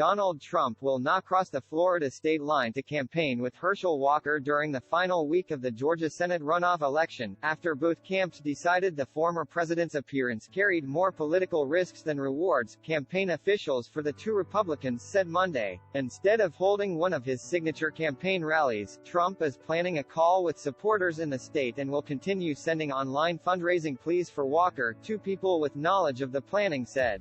Donald Trump will not cross the Florida state line to campaign with Herschel Walker during the final week of the Georgia Senate runoff election, after both camps decided the former president's appearance carried more political risks than rewards, campaign officials for the two Republicans said Monday. Instead of holding one of his signature campaign rallies, Trump is planning a call with supporters in the state and will continue sending online fundraising pleas for Walker, two people with knowledge of the planning said.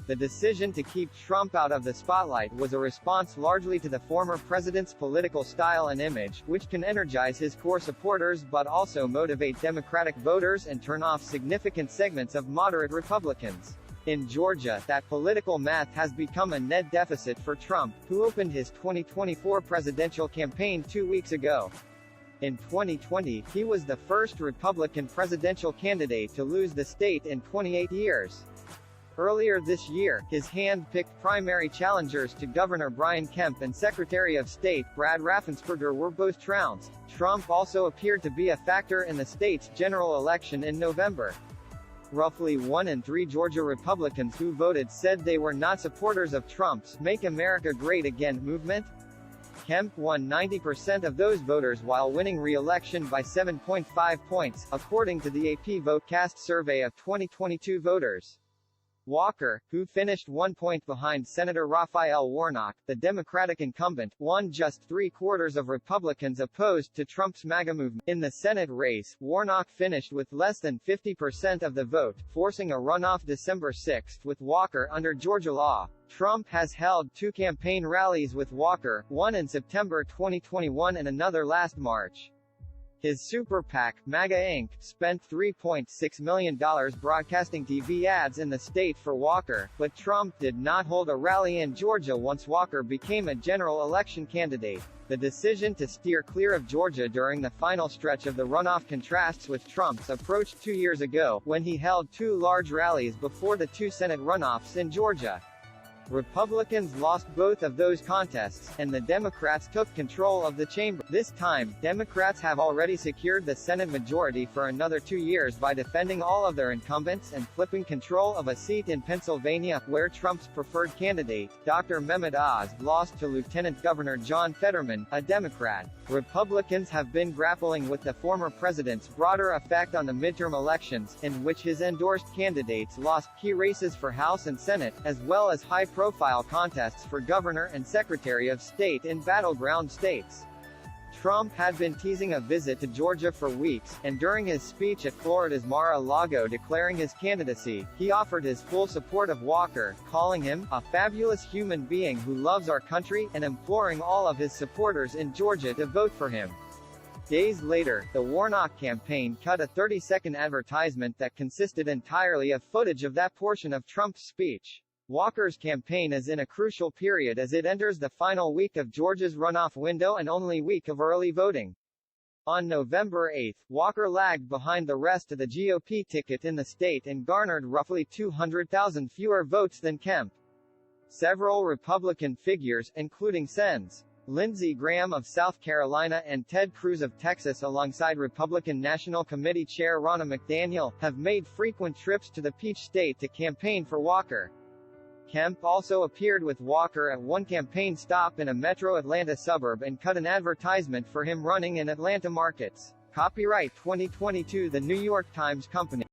The decision to keep Trump out of the spotlight was a response largely to the former president's political style and image, which can energize his core supporters but also motivate Democratic voters and turn off significant segments of moderate Republicans. In Georgia, that political math has become a net deficit for Trump, who opened his 2024 presidential campaign 2 weeks ago. In 2020, he was the first Republican presidential candidate to lose the state in 28 years. Earlier this year, his hand-picked primary challengers to Governor Brian Kemp and Secretary of State Brad Raffensperger were both trounced. Trump also appeared to be a factor in the state's general election in November. Roughly 1 in 3 Georgia Republicans who voted said they were not supporters of Trump's Make America Great Again movement. Kemp won 90% of those voters while winning re-election by 7.5 points, according to the AP VoteCast survey of 2022 voters. Walker, who finished 1 point behind Senator Raphael Warnock, the Democratic incumbent, won just 3/4 of Republicans opposed to Trump's MAGA movement. In the Senate race, Warnock finished with less than 50% of the vote, forcing a runoff December 6 with Walker under Georgia law. Trump has held 2 campaign rallies with Walker, one in September 2021 and another last March. His super PAC, MAGA Inc., spent $3.6 million broadcasting TV ads in the state for Walker, but Trump did not hold a rally in Georgia once Walker became a general election candidate. The decision to steer clear of Georgia during the final stretch of the runoff contrasts with Trump's approach 2 years ago, when he held 2 large rallies before the 2 Senate runoffs in Georgia. Republicans lost both of those contests, and the Democrats took control of the chamber. This time, Democrats have already secured the Senate majority for another 2 years by defending all of their incumbents and flipping control of a seat in Pennsylvania, where Trump's preferred candidate, Dr. Mehmet Oz, lost to Lieutenant Governor John Fetterman, a Democrat. Republicans have been grappling with the former president's broader effect on the midterm elections, in which his endorsed candidates lost key races for House and Senate, as well as high-profile contests for governor and secretary of state in battleground states. Trump had been teasing a visit to Georgia for weeks, and during his speech at Florida's Mar-a-Lago declaring his candidacy, he offered his full support of Walker, calling him a fabulous human being who loves our country, and imploring all of his supporters in Georgia to vote for him. Days later, the Warnock campaign cut a 30-second advertisement that consisted entirely of footage of that portion of Trump's speech. Walker's campaign is in a crucial period as it enters the final week of Georgia's runoff window and only week of early voting. On November 8, Walker lagged behind the rest of the GOP ticket in the state and garnered roughly 200,000 fewer votes than Kemp. Several Republican figures, including Sens. Lindsey Graham of South Carolina and Ted Cruz of Texas alongside Republican National Committee Chair Ronna McDaniel, have made frequent trips to the Peach State to campaign for Walker. Kemp also appeared with Walker at one campaign stop in a metro Atlanta suburb and cut an advertisement for him running in Atlanta markets. Copyright 2022 The New York Times Company.